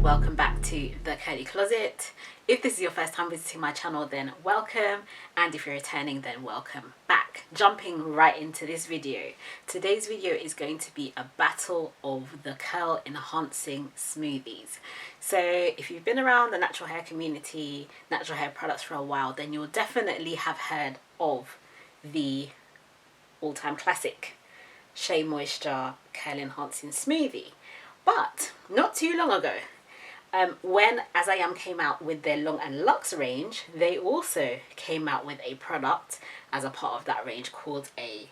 welcome back to the Curly Closet. If this is your first time visiting my channel, then welcome, and if you're returning, then welcome back. Jumping right into this video. Today's video is going to be a battle of the curl enhancing smoothies. So if you've been around the natural hair community, natural hair products for a while, then you'll definitely have heard of the all-time classic Shea Moisture Curl Enhancing Smoothie. But not too long ago, when As I Am came out with their Long and Luxe range, they also came out with a product as a part of that range called a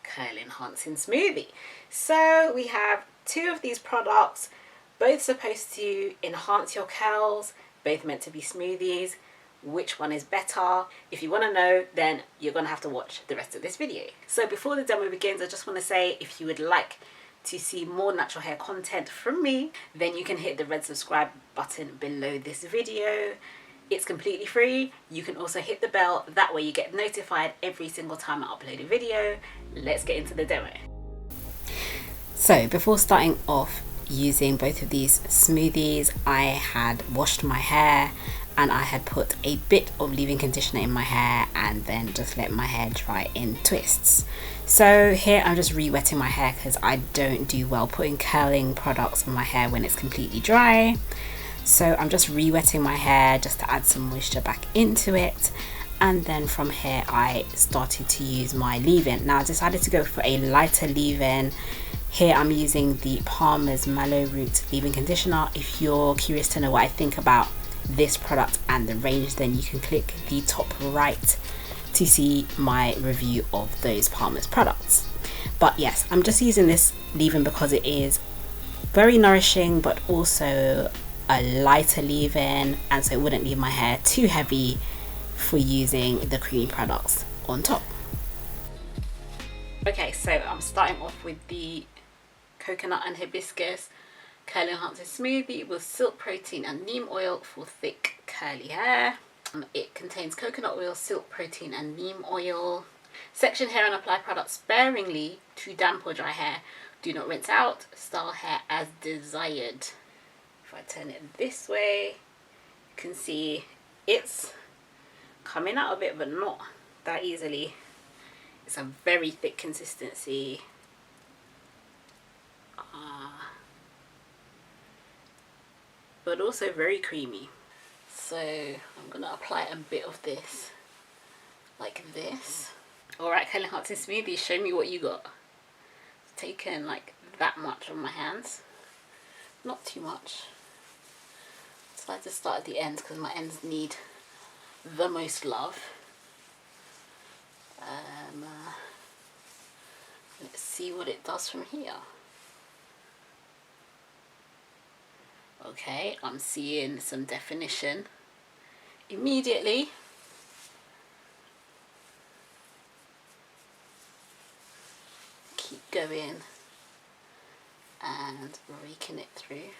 Curl Enhancing Smoothie. So we have two of these products, both supposed to enhance your curls, both meant to be smoothies. Which one is better? If you want to know, then you're going to have to watch the rest of this video. So before the demo begins, I just want to say, if you would like to see more natural hair content from me, then you can hit the red subscribe button below this video. It's completely free. You can also hit the bell, that way you get notified every single time I upload a video. Let's get into the demo. So before starting off using both of these smoothies, I had washed my hair and I had put a bit of leave-in conditioner in my hair and then just let my hair dry in twists. So here I'm just re-wetting my hair because I don't do well putting curling products on my hair when it's completely dry. So I'm just re-wetting my hair just to add some moisture back into it. And then from here I started to use my leave-in. Now I decided to go for a lighter leave-in. Here I'm using the Palmer's Mallow Root leave-in conditioner. If you're curious to know what I think about this product and the range, then you can click the top right to see my review of those Palmer's products. But yes, I'm just using this leave-in because it is very nourishing but also a lighter leave-in, and so it wouldn't leave my hair too heavy for using the creamy products on top. Okay, so I'm starting off with the coconut and hibiscus Curl Enhancing Smoothie with silk protein and neem oil for thick curly hair. It contains coconut oil, silk protein and neem oil. Section hair and apply product sparingly to damp or dry hair. Do not rinse out. Style hair as desired. If I turn it this way, you can see it's coming out a bit, but not that easily. It's a very thick consistency. But also very creamy. So I'm gonna apply a bit of this like this. Alright, Curl Enhancing Smoothie, show me what you got. It's taken like that much on my hands, not too much. So I just start at the ends because my ends need the most love. Let's see what it does from here. Okay, I'm seeing some definition immediately. Keep going and raking it through.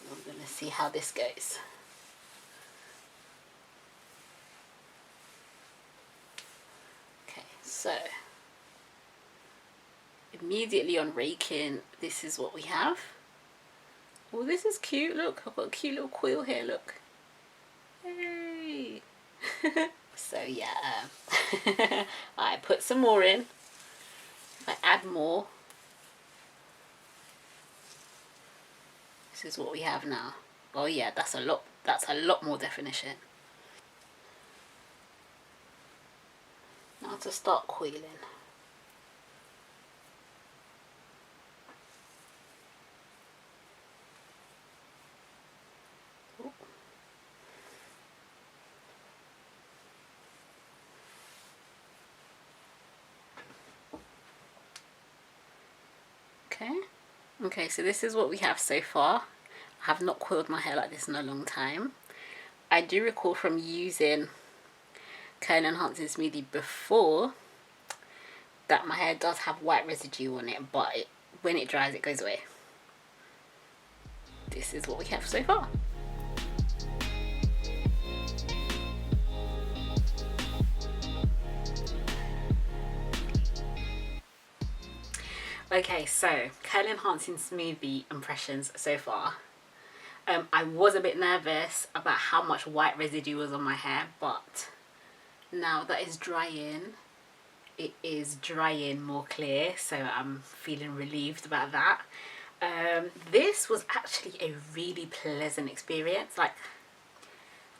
I'm going to see how this goes. Okay, so immediately on raking, this is what we have. Oh, this is cute. Look, I've got a cute little coil here. Look. Hey. So yeah, I put some more in. If I add more, this is what we have now. Oh yeah, that's a lot. That's a lot more definition. Now to start coiling. Okay, so this is what we have so far. I have not coiled my hair like this in a long time. I do recall from using Curl Enhancing Smoothie before that my hair does have white residue on it, but when it dries it goes away. This is what we have so far. Okay, so Curl Enhancing Smoothie impressions so far. I was a bit nervous about how much white residue was on my hair, but now that it's drying, it is drying more clear, so I'm feeling relieved about that. This was actually a really pleasant experience. Like,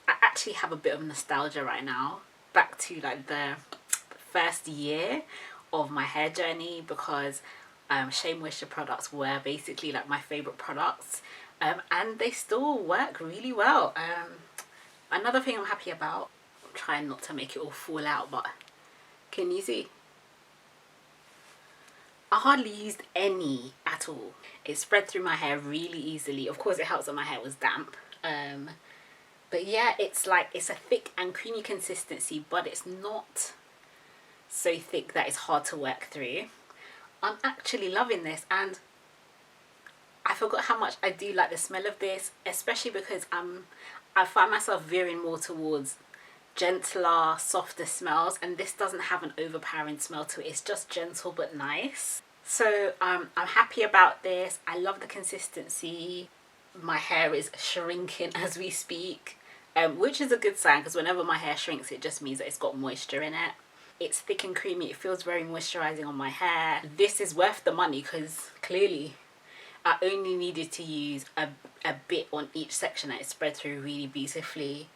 I actually have a bit of nostalgia right now back to like the first year of my hair journey, because Shea Moisture products were basically like my favorite products, and they still work really well. Another thing I'm happy about, I'm trying not to make it all fall out, but can you see? I hardly used any at all. It spread through my hair really easily. Of course it helps that my hair was damp, but yeah, it's like, it's a thick and creamy consistency, but it's not so thick that it's hard to work through. I'm actually loving this, and I forgot how much I do like the smell of this, especially because I find myself veering more towards gentler, softer smells, and this doesn't have an overpowering smell to it. It's just gentle but nice. So I'm happy about this. I love the consistency. My hair is shrinking as we speak, which is a good sign, because whenever my hair shrinks, it just means that it's got moisture in it. It's thick and creamy. It feels very moisturizing on my hair. This is worth the money, because clearly I only needed to use a bit on each section, and it spread through really beautifully.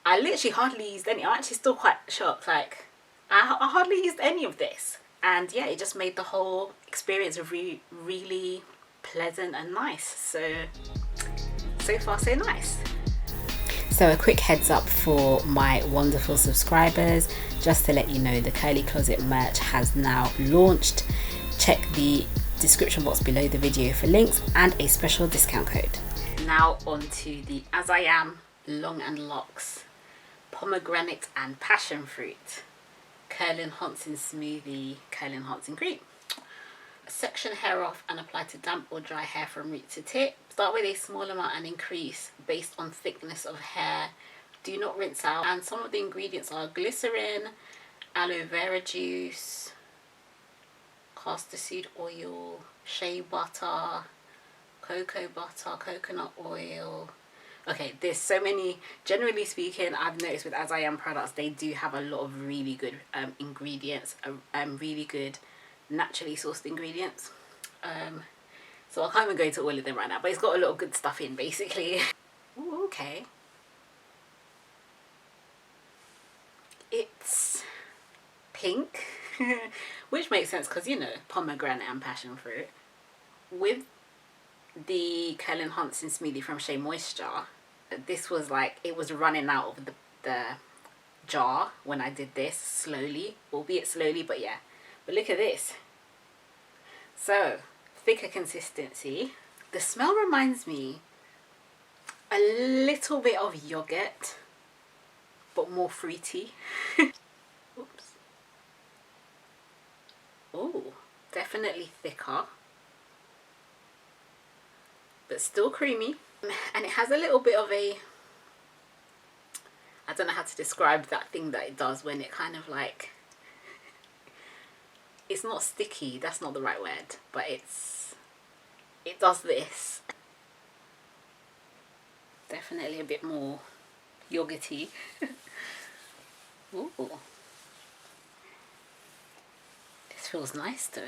I literally hardly used any. I'm actually still quite shocked. Like, I hardly used any of this. And yeah, it just made the whole experience really pleasant and nice. So far so nice. So a quick heads up for my wonderful subscribers, just to let you know, the Curly Closet merch has now launched. Check the description box below the video for links and a special discount code. Now on to the As I Am Long and Luxe Pomegranate and Passion Fruit Curl Enhancing Smoothie Curl Enhancing Cream. Section hair off and apply to damp or dry hair from root to tip. Start with a small amount and increase based on thickness of hair. Do not rinse out. And some of the ingredients are glycerin, aloe vera juice, castor seed oil, shea butter, cocoa butter, coconut oil. Okay, there's so many. Generally speaking, I've noticed with As I Am products, they do have a lot of really good ingredients, really good naturally sourced ingredients. So I can't even go into all of them right now, but it's got a lot of good stuff in, basically. Ooh, okay. It's pink, which makes sense because, you know, pomegranate and passion fruit. With the Curl Enhancing Smoothie from Shea Moisture, this was like, it was running out of the jar when I did this slowly, albeit slowly, but yeah. But look at this. So, thicker consistency. The smell reminds me a little bit of yogurt, but more fruity. Oops. Oh, definitely thicker, but still creamy. And it has a little bit of a, I don't know how to describe that thing that it does when it kind of like, it's not sticky, that's not the right word, but it does this. Definitely a bit more yogurty. Ooh. This feels nice though.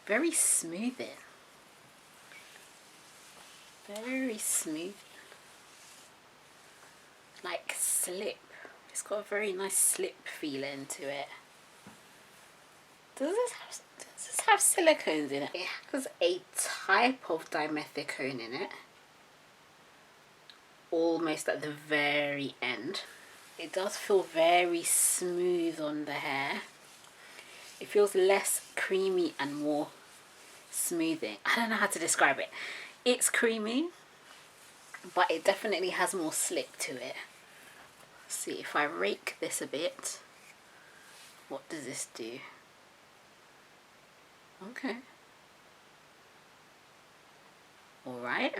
Very smoothing. Very smooth. Like slip. It's got a very nice slip feeling to it. Does this have silicones in it? It has a type of dimethicone in it. Almost at the very end. It does feel very smooth on the hair. It feels less creamy and more smoothing. I don't know how to describe it. It's creamy, but it definitely has more slip to it. Let's see, if I rake this a bit, what does this do? Okay. Alright.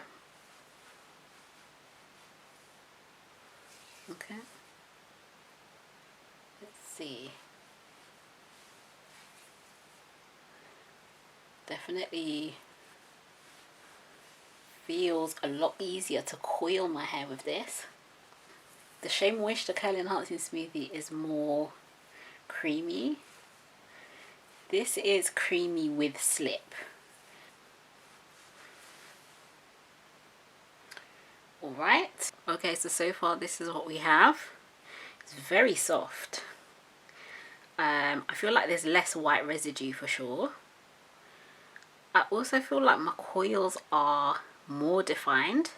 Okay. Let's see. Definitely feels a lot easier to coil my hair with this. The Shea Moisture Curl Enhancing Smoothie is more creamy. This is creamy with slip. Alright, okay, so far this is what we have. It's very soft. I feel like there's less white residue for sure. I also feel like my coils are more defined.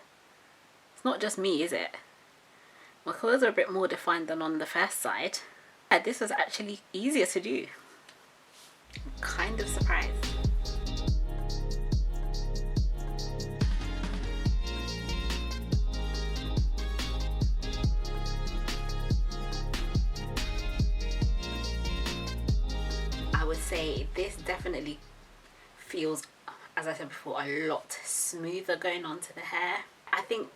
It's not just me, is it? My coils are a bit more defined than on the first side. Yeah, this was actually easier to do. I'm kind of surprised. I would say this definitely feels, as I said before, a lot smoother going onto the hair. I think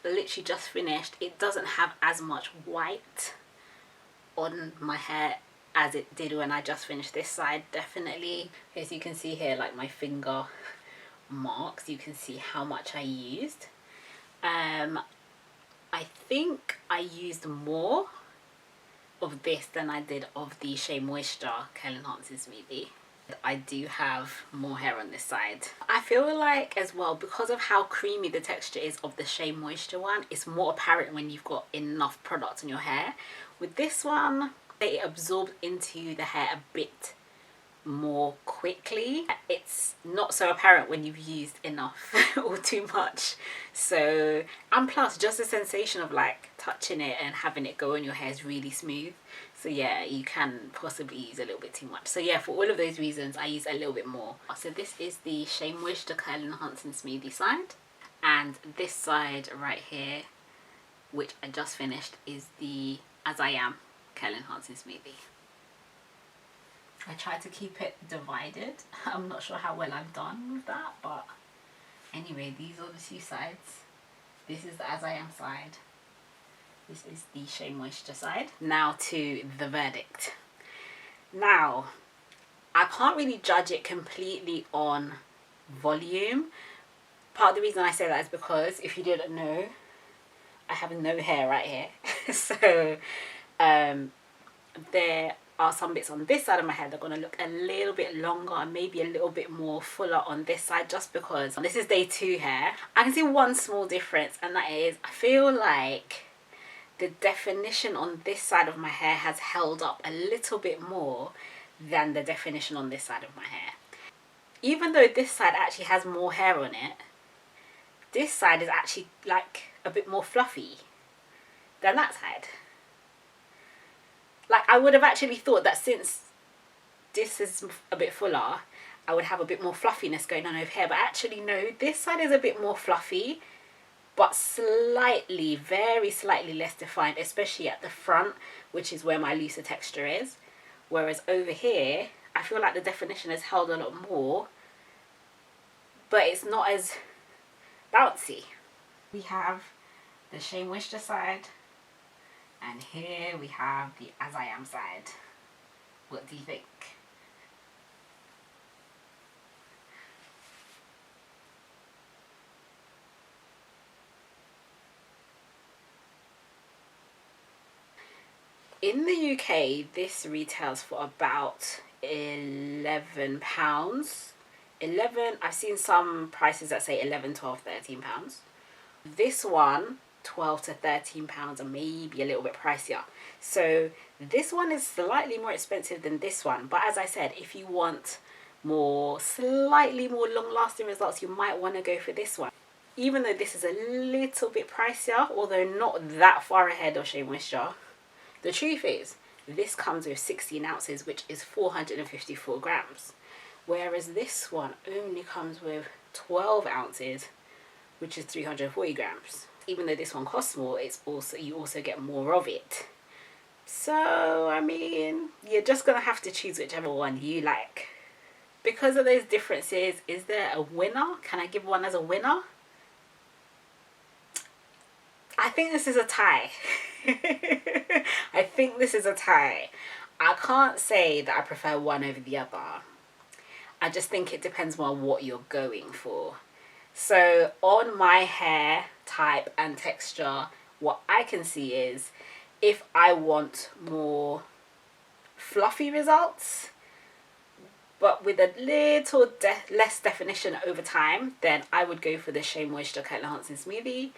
literally just finished, it doesn't have as much white on my hair as it did when I just finished this side, definitely. As you can see here, like my finger marks, you can see how much I used. I think I used more of this than I did of the Shea Moisture Curl Enhancing Smoothie. I do have more hair on this side. I feel like as well, because of how creamy the texture is of the Shea Moisture one, it's more apparent when you've got enough product on your hair. With this one, it absorbs into the hair a bit more quickly. It's not so apparent when you've used enough or too much. So, and plus just the sensation of like touching it and having it go on your hair is really smooth. So yeah, you can possibly use a little bit too much. So yeah, for all of those reasons, I use a little bit more. So this is the Shea Moisture Curl Enhancing Smoothie side. And this side right here, which I just finished, is the As I Am Curl Enhancing Smoothie. I tried to keep it divided. I'm not sure how well I've done with that, but anyway, these are the two sides. This is the As I Am side. This is the Shea Moisture side. Now to the verdict. Now, I can't really judge it completely on volume. Part of the reason I say that is because, if you didn't know, I have no hair right here. So, there are some bits on this side of my hair that are going to look a little bit longer and maybe a little bit more fuller on this side, just because this is day 2 hair. I can see one small difference, and that is I feel like the definition on this side of my hair has held up a little bit more than the definition on this side of my hair. Even though this side actually has more hair on it, this side is actually like a bit more fluffy than that side. Like, I would have actually thought that since this is a bit fuller, I would have a bit more fluffiness going on over here. But actually, no, this side is a bit more fluffy, but slightly, very slightly less defined, especially at the front, which is where my looser texture is. Whereas over here, I feel like the definition has held a lot more, but it's not as bouncy. We have the Shea Moisture side, and here we have the As I Am side. What do you think? In the UK, this retails for about £11. I've seen some prices that say 11, 12, 13 pounds. This one, 12 to 13 pounds, and maybe a little bit pricier. So this one is slightly more expensive than this one, but as I said, if you want slightly more long-lasting results, you might want to go for this one. Even though this is a little bit pricier, although not that far ahead of Shea Moisture, the truth is this comes with 16 ounces, which is 454 grams, whereas this one only comes with 12 ounces, which is 340 grams. Even though this one costs more, you also get more of it. So, I mean, you're just going to have to choose whichever one you like. Because of those differences, is there a winner? Can I give one as a winner? I think this is a tie. I think this is a tie. I can't say that I prefer one over the other. I just think it depends more on what you're going for. So on my hair type and texture, what I can see is if I want more fluffy results but with a little less definition over time, then I would go for the Shea Moisture Curl Enhancing Smoothie.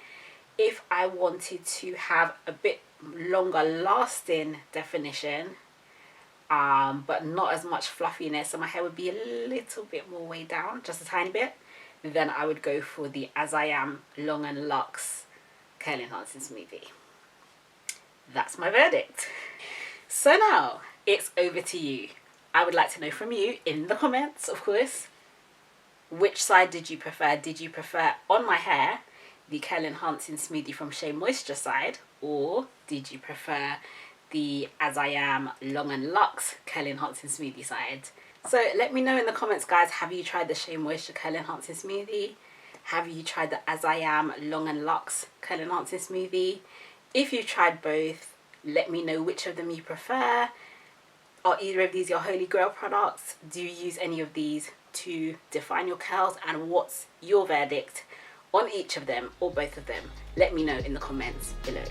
If I wanted to have a bit longer lasting definition, but not as much fluffiness, so my hair would be a little bit more weighed down, just a tiny bit, then I would go for the As I Am Long and Luxe Curl Enhancing Smoothie. That's my verdict. So now it's over to you. I would like to know from you in the comments, of course, which side did you prefer? Did you prefer on my hair the Curl Enhancing Smoothie from Shea Moisture side, or did you prefer the As I Am Long and Luxe Curl Enhancing Smoothie side? So let me know in the comments, guys. Have you tried the Shea Moisture Curl Enhancing Smoothie? Have you tried the As I Am Long and Luxe Curl Enhancing Smoothie? If you've tried both, let me know which of them you prefer. Are either of these your holy grail products? Do you use any of these to define your curls? And what's your verdict on each of them or both of them? Let me know in the comments below.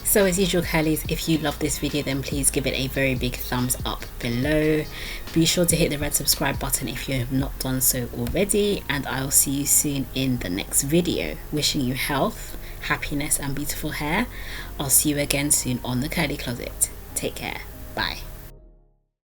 So as usual, curlies, if you love this video, then please give it a very big thumbs up below. Be sure to hit the red subscribe button if you have not done so already, and I'll see you soon in the next video. Wishing you health, happiness and beautiful hair. I'll see you again soon on the Curly Closet. Take care. Bye.